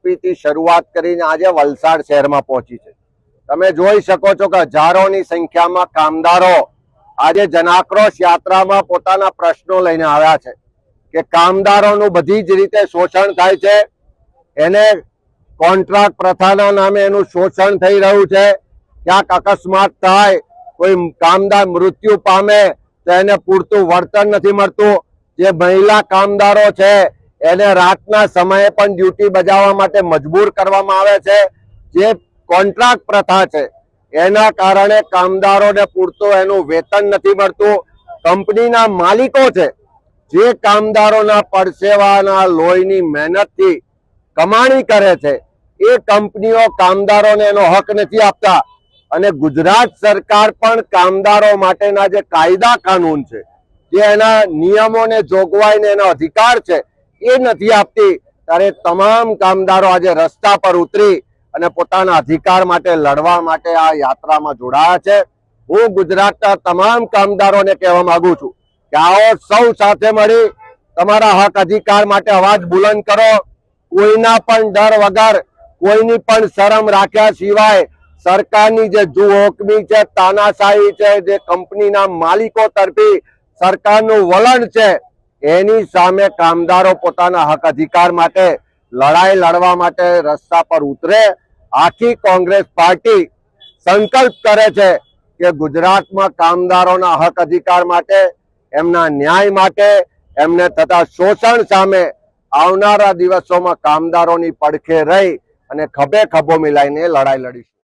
વાપી થી શરૂઆત કરીને આજે વલસાડ શહેરમાં પહોંચી છે। તમે જોઈ શકો છો કે હજારોની સંખ્યામાં કામદારો આજે જનાક્રોશ યાત્રામાં પોતાના પ્રશ્નો લઈને આવ્યા છે કે કામદારોનું બધી જ રીતે શોષણ થાય છે। એને કોન્ટ્રાક્ટ પ્રથાના નામે એનું શોષણ થઈ રહ્યું છે। ક્યાંક અકસ્માત થાય, કોઈ કામદાર મૃત્યુ પામે તો એને પૂરતું વળતર નથી મળતું। જે મહિલા કામદારો છે એને રાતના સમયે પણ ડ્યુટી બજાવવા માટે મજબૂર કરવામાં આવે છે। જે કોન્ટ્રાક્ટ પ્રથા છે એના કારણે કામદારોને પૂરતું એનું વેતન નથી મળતું। કંપનીના માલિકો છે જે કામદારોના પરસેવાના લોહીની મહેનતથી કમાણી કરે છે એ કંપનીઓ કામદારોને એનો હક નથી આપતા। અને ગુજરાત સરકાર પણ કામદારો માટેના જે કાયદા કાનૂન છે, જે એના નિયમો ને જોગવાઈ ને એનો અધિકાર છે એ નથી આપતી। ત્યારે તમામ કામદારો આજે રસ્તા પર ઉતરી અને પોતાના અધિકાર માટે લડવા માટે આ યાત્રામાં જોડાયા છે। હું ગુજરાતના તમામ કામદારોને કહેવા માંગુ છું કે આવો સૌ સાથે મળી તમારા હક અધિકાર માટે અવાજ બુલંદ કરો। કોઈના પણ ડર વગર, કોઈની પણ શરમ રાખ્યા સિવાય સરકારની જે જુહોકમી છે, તાનાશાહી છે, જે કંપનીના માલિકો તરફી સરકારનું વલણ છે એની સામે કામદારો પોતાના હક અધિકાર માટે લડાઈ લડવા માટે રસ્તા પર ઉતરે। આખી કોંગ્રેસ પાર્ટી સંકલ્પ કરે છે કે ગુજરાતમાં કામદારોના હક અધિકાર માટે, એમના ન્યાય માટે, એમને થતા શોષણ સામે આવનારા દિવસોમાં કામદારોની પડખે રહી અને ખભે ખભો મિલાઈને લડાઈ લડીશું।